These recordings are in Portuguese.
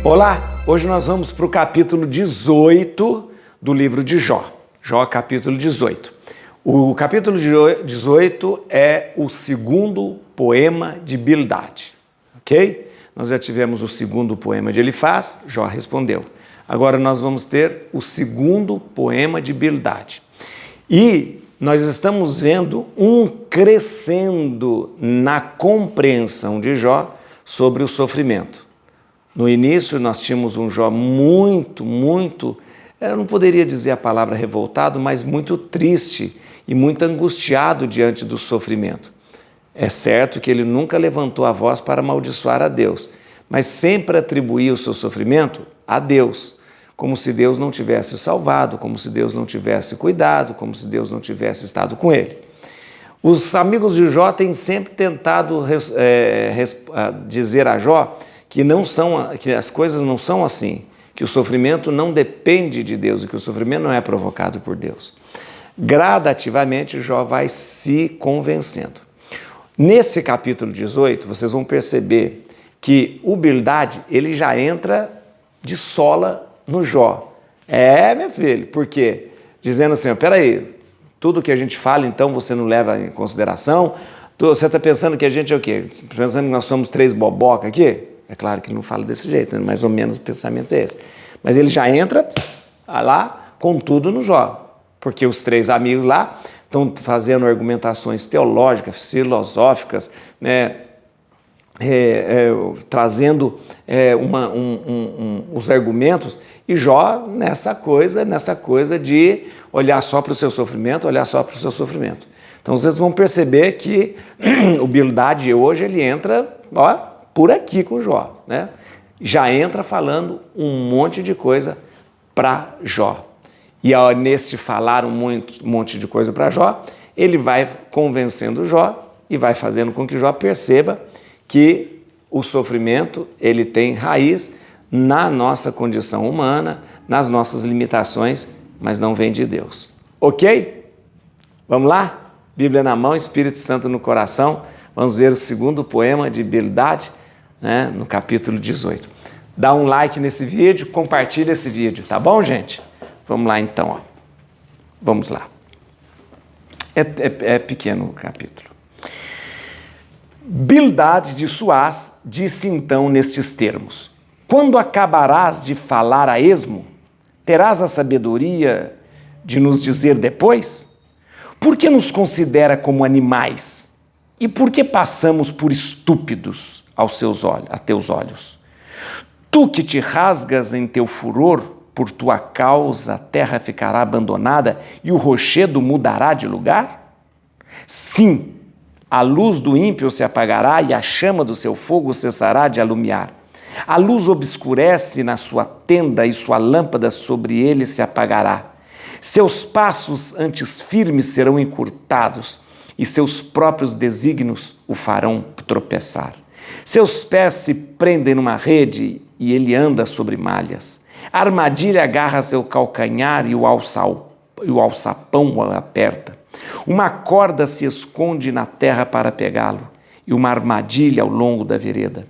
Olá, hoje nós vamos para o capítulo 18 do livro de Jó. Jó, capítulo 18. O capítulo 18 é o segundo poema de Bildade, ok? Nós já tivemos o segundo poema de Elifaz, Jó respondeu. Agora nós vamos ter o segundo poema de Bildade. E nós estamos vendo um crescendo na compreensão de Jó sobre o sofrimento. No início nós tínhamos um Jó muito, eu não poderia dizer a palavra revoltado, mas muito triste e muito angustiado diante do sofrimento. É certo que ele nunca levantou a voz para amaldiçoar a Deus, mas sempre atribuía o seu sofrimento a Deus, como se Deus não tivesse o salvado, como se Deus não tivesse cuidado, como se Deus não tivesse estado com ele. Os amigos de Jó têm sempre tentado dizer a Jó que as coisas não são assim, que o sofrimento não depende de Deus e que o sofrimento não é provocado por Deus. Gradativamente, Jó vai se convencendo. Nesse capítulo 18, vocês vão perceber que o Bildade, ele já entra de sola no Jó. Meu filho, por quê? Dizendo assim, peraí, tudo que a gente fala, então, você não leva em consideração? Você está pensando que a gente é o quê? Pensando que nós somos três boboca aqui? É claro que ele não fala desse jeito, né? Mais ou menos o pensamento é esse. Mas ele já entra lá com tudo no Jó, porque os três amigos lá estão fazendo argumentações teológicas, filosóficas, né? Trazendo os argumentos, e Jó nessa coisa de olhar só para o seu sofrimento, Então vocês vão perceber que o Bildade hoje ele entra, por aqui com Jó, né? Já entra falando um monte de coisa para Jó. E nesse falar um monte de coisa para Jó, ele vai convencendo Jó e vai fazendo com que Jó perceba que o sofrimento ele tem raiz na nossa condição humana, nas nossas limitações, mas não vem de Deus. Ok? Vamos lá? Bíblia na mão, Espírito Santo no coração. Vamos ver o segundo poema de Bildade, né, no capítulo 18. Dá um like nesse vídeo, compartilha esse vídeo, tá bom, gente? Vamos lá então, Vamos lá. É pequeno o capítulo. Bildade de Suás disse então nestes termos: quando acabarás de falar a esmo, terás a sabedoria de nos dizer depois? Por que nos considera como animais? E por que passamos por estúpidos a teus olhos? Tu que te rasgas em teu furor, por tua causa a terra ficará abandonada e o rochedo mudará de lugar? Sim, a luz do ímpio se apagará e a chama do seu fogo cessará de alumiar. A luz obscurece na sua tenda e sua lâmpada sobre ele se apagará. Seus passos antes firmes serão encurtados e seus próprios desígnios o farão tropeçar. Seus pés se prendem numa rede e ele anda sobre malhas. A armadilha agarra seu calcanhar e o alçapão o aperta. Uma corda se esconde na terra para pegá-lo e uma armadilha ao longo da vereda.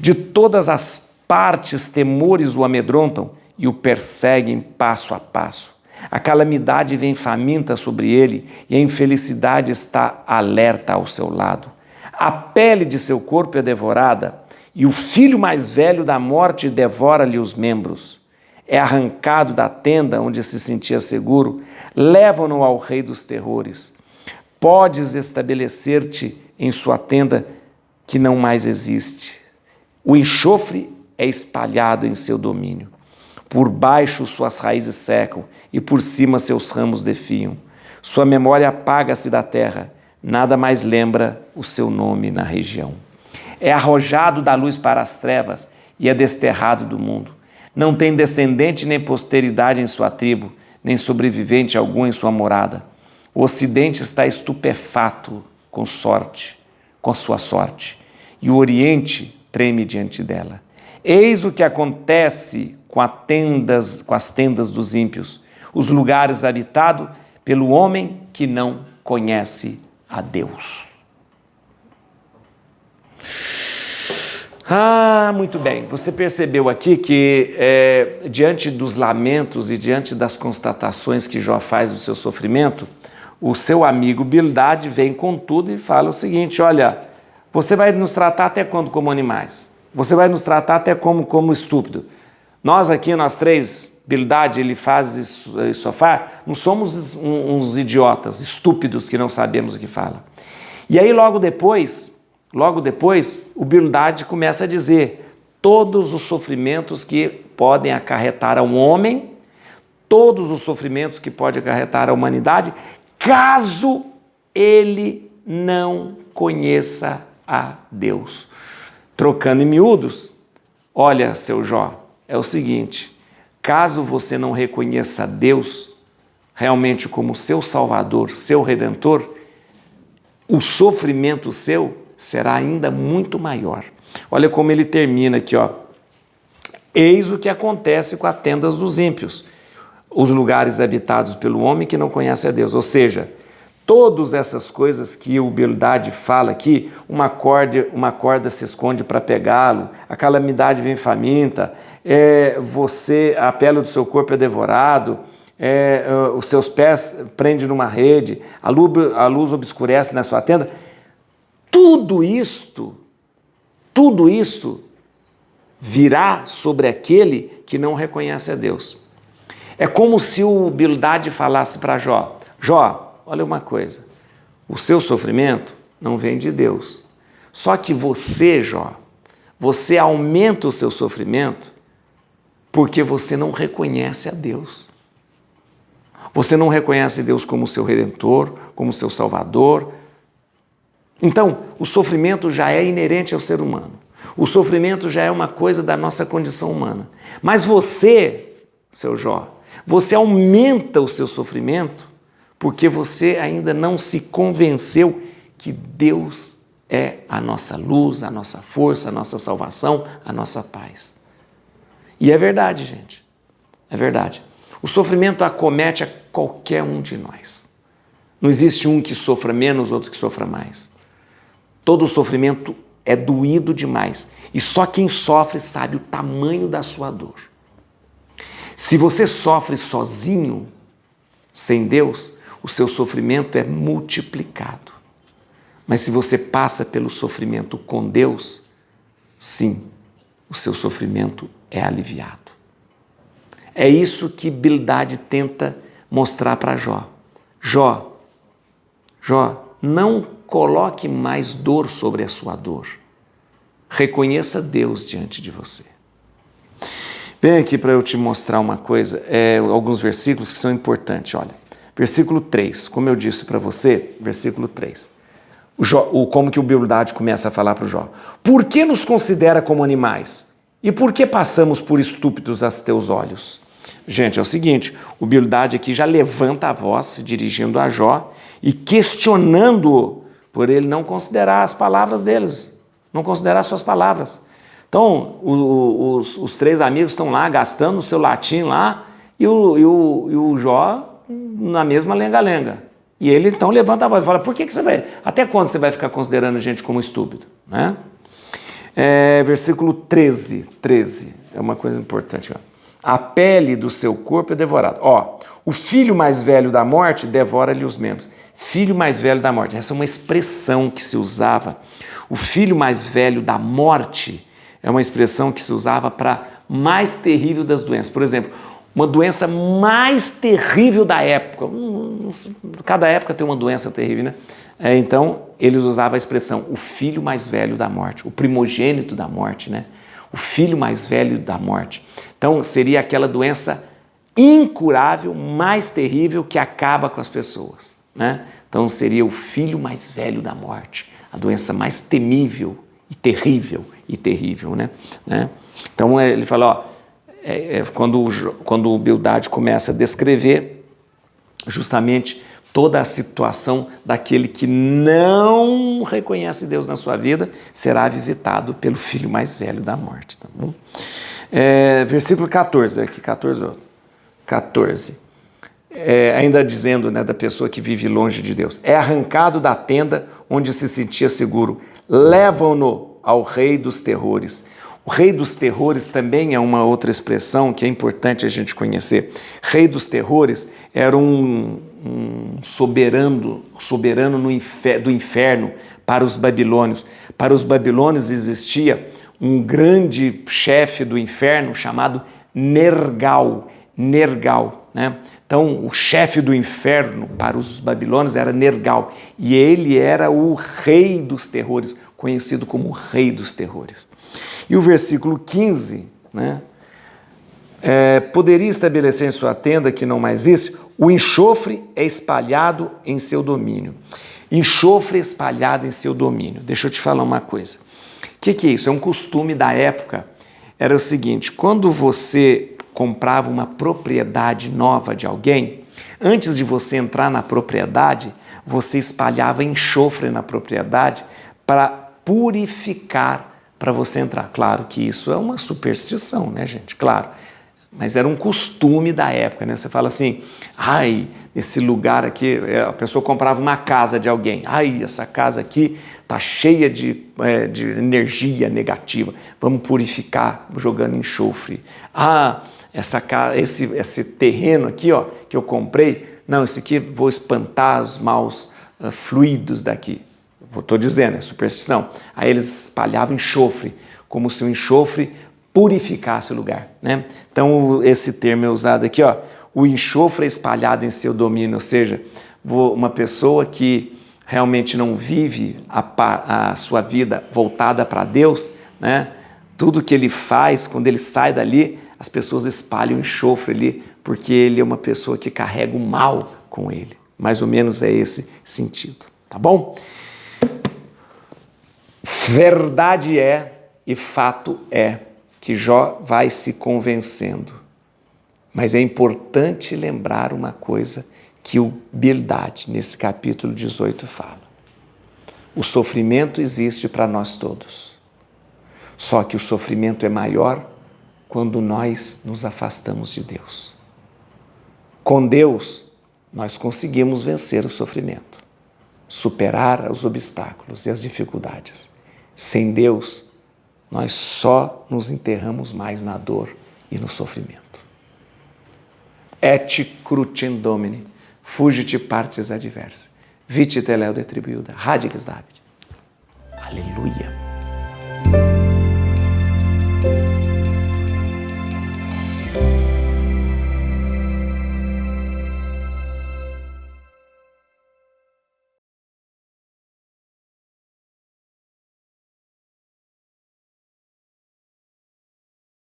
De todas as partes temores o amedrontam e o perseguem passo a passo. A calamidade vem faminta sobre ele e a infelicidade está alerta ao seu lado. A pele de seu corpo é devorada e o filho mais velho da morte devora-lhe os membros. É arrancado da tenda onde se sentia seguro, levam-no ao rei dos terrores. Podes estabelecer-te em sua tenda que não mais existe. O enxofre é espalhado em seu domínio. Por baixo suas raízes secam e por cima seus ramos defiam. Sua memória apaga-se da terra, nada mais lembra o seu nome na região. É arrojado da luz para as trevas e é desterrado do mundo. Não tem descendente nem posteridade em sua tribo, nem sobrevivente algum em sua morada. O ocidente está estupefato com sua sorte, e o oriente treme diante dela. Eis o que acontece com as tendas dos ímpios, os lugares habitados pelo homem que não conhece a Deus. Muito bem. Você percebeu aqui que diante dos lamentos e diante das constatações que Jó faz do seu sofrimento, o seu amigo Bildade vem com tudo e fala o seguinte: olha, você vai nos tratar até quando como animais? Você vai nos tratar até como estúpido? Nós aqui, nós três, Bildade, ele faz Sofar, não somos uns idiotas, estúpidos que não sabemos o que fala. E aí logo depois, o Bildade começa a dizer todos os sofrimentos que podem acarretar a um homem, todos os sofrimentos que pode acarretar a humanidade, caso ele não conheça a Deus. Trocando em miúdos, olha, seu Jó, é o seguinte: caso você não reconheça a Deus realmente como seu Salvador, seu Redentor, o sofrimento seu será ainda muito maior. Olha como ele termina aqui, ó. Eis o que acontece com as tendas dos ímpios, os lugares habitados pelo homem que não conhece a Deus. Ou seja, todas essas coisas que o Bildade fala aqui, uma corda se esconde para pegá-lo, a calamidade vem faminta, a pele do seu corpo é devorado, os seus pés prendem numa rede, a luz obscurece na sua tenda. Tudo isto virá sobre aquele que não reconhece a Deus. É como se o Bildade falasse para Jó: Jó, olha uma coisa, o seu sofrimento não vem de Deus. Só que você, Jó, você aumenta o seu sofrimento porque você não reconhece a Deus. Você não reconhece Deus como seu Redentor, como seu Salvador. Então, o sofrimento já é inerente ao ser humano. O sofrimento já é uma coisa da nossa condição humana. Mas você, seu Jó, você aumenta o seu sofrimento porque você ainda não se convenceu que Deus é a nossa luz, a nossa força, a nossa salvação, a nossa paz. E é verdade, gente. É verdade. O sofrimento acomete a qualquer um de nós. Não existe um que sofra menos, outro que sofra mais. Todo sofrimento é doído demais. E só quem sofre sabe o tamanho da sua dor. Se você sofre sozinho, sem Deus, o seu sofrimento é multiplicado. Mas se você passa pelo sofrimento com Deus, sim, o seu sofrimento é aliviado. É isso que Bildade tenta mostrar para Jó. Jó, não coloque mais dor sobre a sua dor. Reconheça Deus diante de você. Vem aqui para eu te mostrar uma coisa, alguns versículos que são importantes. Olha, versículo 3, como eu disse para você, versículo 3. Como que o Bildade começa a falar para o Jó. Por que nos considera como animais? E por que passamos por estúpidos aos teus olhos? Gente, é o seguinte, o Bildade aqui já levanta a voz, se dirigindo a Jó e questionando-o por ele não considerar as palavras deles, não considerar suas palavras. Então, os três amigos estão lá gastando o seu latim lá e o Jó na mesma lenga-lenga. E ele então levanta a voz e fala: por que você vai, até quando você vai ficar considerando a gente como estúpido? Né? Versículo 13 é uma coisa importante. Ó. A pele do seu corpo é devorada. O filho mais velho da morte devora-lhe os membros. Filho mais velho da morte, essa é uma expressão que se usava. O filho mais velho da morte é uma expressão que se usava para mais terrível das doenças. Por exemplo, uma doença mais terrível da época. Cada época tem uma doença terrível, né? Então, eles usavam a expressão o filho mais velho da morte, o primogênito da morte, né? O filho mais velho da morte. Então, seria aquela doença incurável, mais terrível, que acaba com as pessoas, né? Então, seria o filho mais velho da morte, a doença mais temível e terrível, né? Então, ele fala, quando o Bildade começa a descrever justamente toda a situação daquele que não reconhece Deus na sua vida, será visitado pelo filho mais velho da morte. Tá bom? Versículo 14, aqui 14. Ainda dizendo, né, da pessoa que vive longe de Deus. É arrancado da tenda onde se sentia seguro. Levam-no ao rei dos terrores. O rei dos terrores também é uma outra expressão que é importante a gente conhecer. Rei dos terrores era um soberano do inferno para os babilônios. Para os babilônios existia um grande chefe do inferno chamado Nergal, né? Então, o chefe do inferno para os babilônios era Nergal, e ele era o rei dos terrores, conhecido como o rei dos terrores. E o versículo 15, né? Poderia estabelecer em sua tenda, que não mais existe, o enxofre é espalhado em seu domínio. Enxofre espalhado em seu domínio. Deixa eu te falar uma coisa. O que é isso? É um costume da época. Era o seguinte, quando você comprava uma propriedade nova de alguém, antes de você entrar na propriedade, você espalhava enxofre na propriedade para purificar para você entrar. Claro que isso é uma superstição, né, gente? Claro. Mas era um costume da época, né? Você fala assim, ai, esse lugar aqui, a pessoa comprava uma casa de alguém, ai, essa casa aqui está cheia de energia negativa, vamos purificar jogando enxofre. Ah, esse terreno aqui, ó, que eu comprei, não, esse aqui vou espantar os maus fluidos daqui. Estou dizendo, é superstição. Aí eles espalhavam enxofre, como se o enxofre purificasse o lugar, né? Então esse termo é usado aqui, ó, o enxofre é espalhado em seu domínio, ou seja, uma pessoa que realmente não vive a sua vida voltada para Deus, né? Tudo que ele faz, quando ele sai dali, as pessoas espalham enxofre ali, porque ele é uma pessoa que carrega o mal com ele. Mais ou menos é esse sentido, tá bom? Verdade é e fato é que Jó vai se convencendo. Mas é importante lembrar uma coisa que o Bildade, nesse capítulo 18, fala. O sofrimento existe para nós todos. Só que o sofrimento é maior quando nós nos afastamos de Deus. Com Deus, nós conseguimos vencer o sofrimento, superar os obstáculos e as dificuldades. Sem Deus, nós só nos enterramos mais na dor e no sofrimento. Et crucem Domini, fugit partes adversae, vite teleo detribuiuda, radix David. Aleluia!